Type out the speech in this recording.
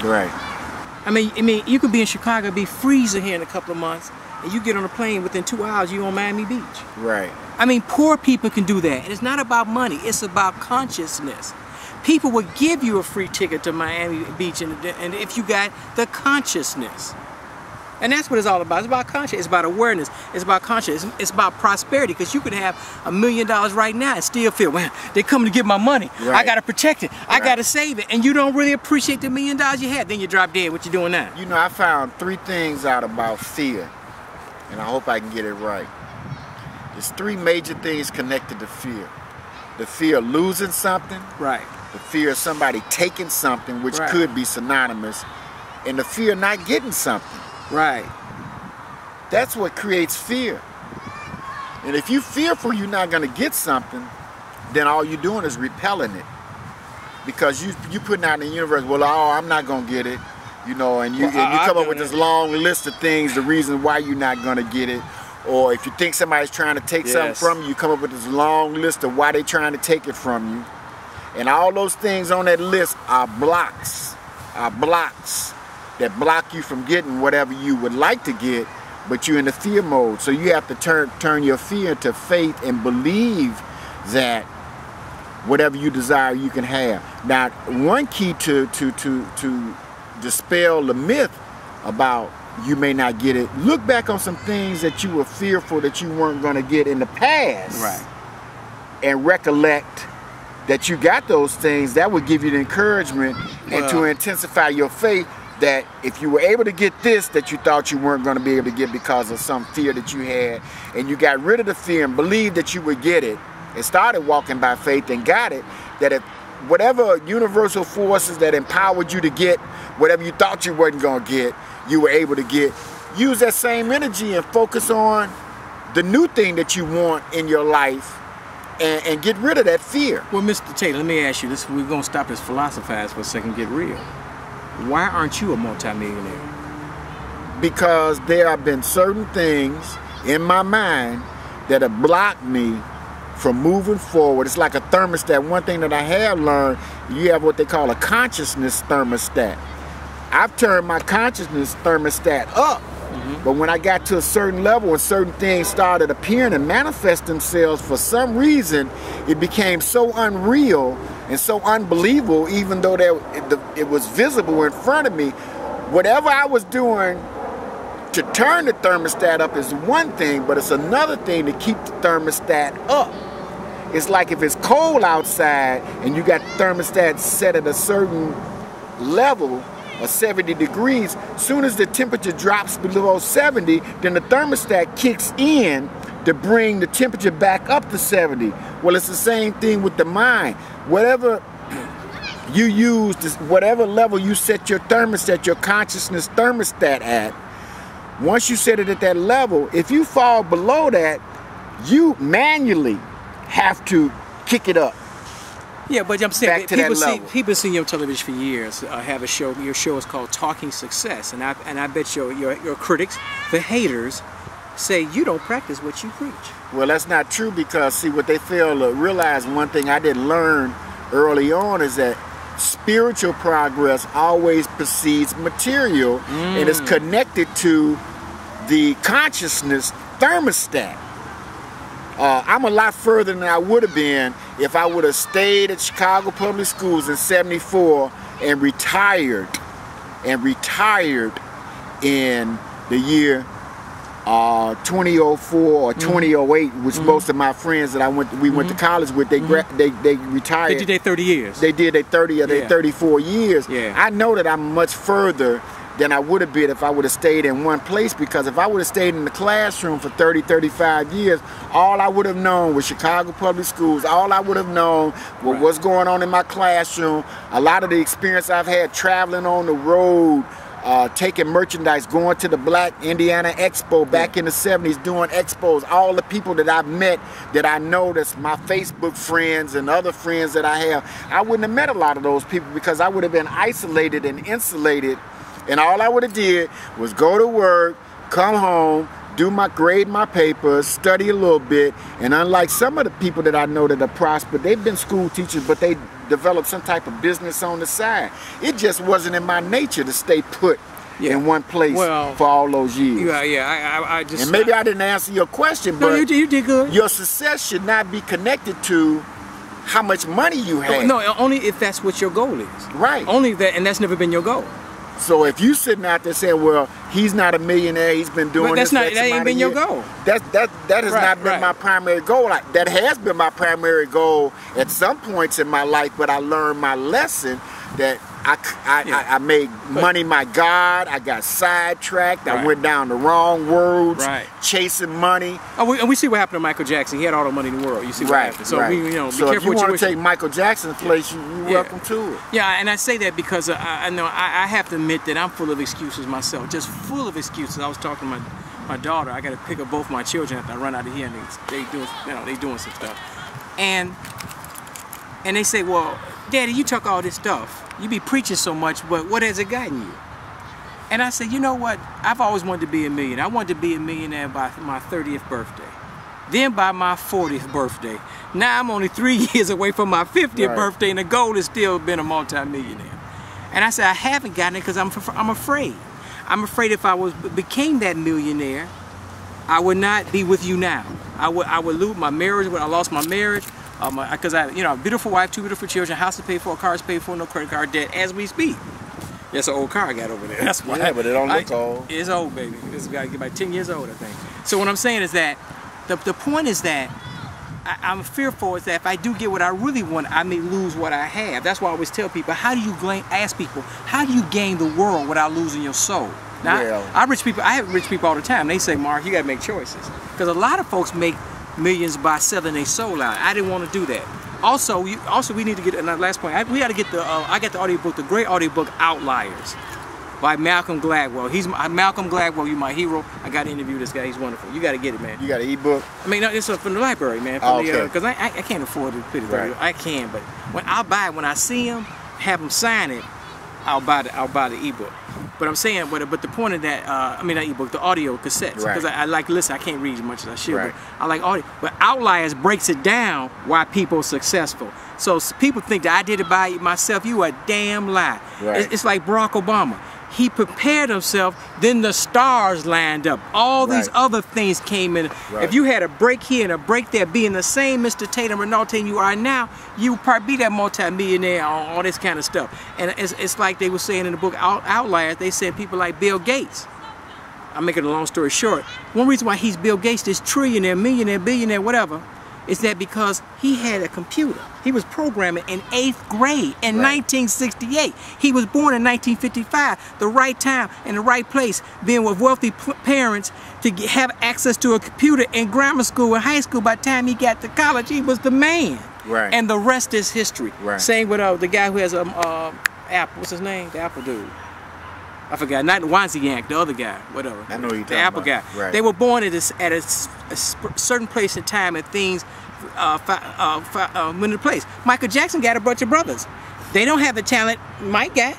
Right. I mean, you could be in Chicago, be freezing here in a couple of months, and you get on a plane within 2 hours, you're on Miami Beach. Right. I mean, poor people can do that. And it's not about money, it's about consciousness. People would give you a free ticket to Miami Beach and if you got the consciousness. And that's what it's all about. It's about consciousness. It's about awareness. It's about consciousness. It's about prosperity. Because you could have $1 million right now and still feel, well, they're coming to get my money. Right. I got to protect it. I got to save it. And you don't really appreciate the $1 million you had. Then you drop dead. What you doing now? You know, I found 3 things out about fear. And I hope I can get it right. There's 3 major things connected to fear. The fear of losing something. Right. The fear of somebody taking something, which could be synonymous. And the fear of not getting something. Right. That's what creates fear. And if you're fearful you're not going to get something, then all you're doing is repelling it. Because you putting out in the universe, well, oh, I'm not going to get it. You know, and you come up with this long list of things, the reason why you're not going to get it. Or if you think somebody's trying to take something from you, you come up with this long list of why they're trying to take it from you. And all those things on that list are blocks that block you from getting whatever you would like to get, but you're in the fear mode. So you have to turn your fear to faith and believe that whatever you desire you can have. Now, one key to dispel the myth about you may not get it, look back on some things that you were fearful that you weren't going to get in the past. Right. And recollect that you got those things. That would give you the encouragement and to intensify your faith that if you were able to get this that you thought you weren't going to be able to get because of some fear that you had, and you got rid of the fear and believed that you would get it and started walking by faith and got it, that if whatever universal forces that empowered you to get whatever you thought you wasn't going to get, you were able to get, use that same energy and focus on the new thing that you want in your life and get rid of that fear. Well, Mr. Taylor, let me ask you this. We're going to stop this philosophize for a second, get real. Why aren't you a multimillionaire? Because there have been certain things in my mind that have blocked me from moving forward. It's like a thermostat. One thing that I have learned, you have what they call a consciousness thermostat. I've turned my consciousness thermostat up. But when I got to a certain level and certain things started appearing and manifest themselves, for some reason, it became so unreal and so unbelievable, even though it was visible in front of me. Whatever I was doing to turn the thermostat up is one thing, but it's another thing to keep the thermostat up. It's like if it's cold outside and you got the thermostat set at a certain level, or 70 degrees, soon as the temperature drops below 70, then the thermostat kicks in to bring the temperature back up to 70. Well, it's the same thing with the mind. Whatever you use, whatever level you set your thermostat, your consciousness thermostat at, once you set it at that level, if you fall below that, you manually have to kick it up. Yeah, but I'm saying people see you on television for years. Have a show. Your show is called Talking Success, and I bet your critics, the haters, say you don't practice what you preach. Well, that's not true, because see, what they fail to realize, one thing I didn't learn early on is that spiritual progress always precedes material, and it's connected to the consciousness thermostat. I'm a lot further than I would have been if I would have stayed at Chicago Public Schools in '74 and retired in the year 2004 or 2008, which most of my friends that we went to college with, they retired. They did their 30 years. They did their 30 or their 34 years. Yeah. I know that I'm much further than I would have been if I would have stayed in one place, because if I would have stayed in the classroom for 30, 35 years, all I would have known was Chicago Public Schools. All I would have known was what's going on in my classroom. A lot of the experience I've had traveling on the road, taking merchandise, going to the Black Indiana Expo back in the 70s, doing expos, all the people that I've met that I know that's my Facebook friends and other friends that I have, I wouldn't have met a lot of those people because I would have been isolated and insulated. And all I would have did was go to work, come home, grade my papers, study a little bit, and unlike some of the people that I know that are prospered, they've been school teachers, but they developed some type of business on the side. It just wasn't in my nature to stay put in one place for all those years. I just... And maybe I didn't answer your question, no, but you did good. Your success should not be connected to how much money you have. No, only if that's what your goal is. Right. Only that, and that's never been your goal. So if you sitting out there saying, well, he's not a millionaire, he's been doing this, that ain't been your goal. That has not been my primary goal. That has been my primary goal at some points in my life, but I learned my lesson that I made money my God. I got sidetracked. I went down the wrong roads, chasing money. And we see what happened to Michael Jackson. He had all the money in the world. You see what happened. So be so careful if you want to take Michael Jackson's place, you're welcome to it. Yeah, and I say that because I know I have to admit that I'm full of excuses myself, just full of excuses. I was talking to my daughter. I got to pick up both my children after I run out of here, and they doing some stuff. And they say, well, Daddy, you talk all this stuff. You be preaching so much, but what has it gotten you? And I said, you know what? I've always wanted to be a millionaire. I wanted to be a millionaire by my 30th birthday. Then by my 40th birthday. Now I'm only 3 years away from my 50th birthday, and the goal is still being a multi-millionaire. And I said, I haven't gotten it because I'm afraid. I'm afraid if I became that millionaire, I would not be with you now. I would lose my marriage. When I lost my marriage, because I, a beautiful wife, 2 beautiful children, house to pay for, cars paid for, no credit card debt as we speak. That's an old car I got over there. That's why. Yeah, but it don't look old. It's old, baby. It's got about 10 years old, I think. So what I'm saying is that the point is that I'm fearful is that if I do get what I really want, I may lose what I have. That's why I always tell people, ask people, how do you gain the world without losing your soul? Now, I have rich people all the time. They say, Mark, you got to make choices. Because a lot of folks make millions by selling their soul out. I didn't want to do that. Also, we need to get another last point. We got to get I got the audiobook, the great audiobook Outliers by Malcolm Gladwell. Malcolm Gladwell, you're my hero. I got to interview this guy. He's wonderful. You got to get it, man. You got an ebook? I mean, no, it's from the library, man. Because I can't afford to put it there. I can, but I'll buy it when I see him, have him sign it. I'll buy the ebook. But I'm saying, but the point of that, not ebook, the audio cassettes, because I like to listen. I can't read as much as I should, but I like audio. But Outliers breaks it down why people are successful. So people think that I did it by myself. You a damn lie. It's like Barack Obama. He prepared himself, then the stars lined up. All these other things came in. If you had a break here and a break there, being the same Mr. Tatum, Ranoule Tatum you are now, you would probably be that multi-millionaire on all this kind of stuff. And it's like they were saying in the book Outliers, they said people like Bill Gates. I'm making a long story short. One reason why he's Bill Gates, this trillionaire, millionaire, billionaire, whatever, is that because he had a computer. He was programming in 8th grade in 1968. He was born in 1955, the right time and the right place, being with wealthy parents to have access to a computer in grammar school and high school. By the time he got to college, he was the man. And the rest is history. Same with the guy who has Apple, what's his name? The Apple dude. I forgot, not Wozniak, the other guy, whatever. I know you're the Apple guy. They were born at a certain place in time and things went into place. Michael Jackson got a bunch of brothers. They don't have the talent Mike got.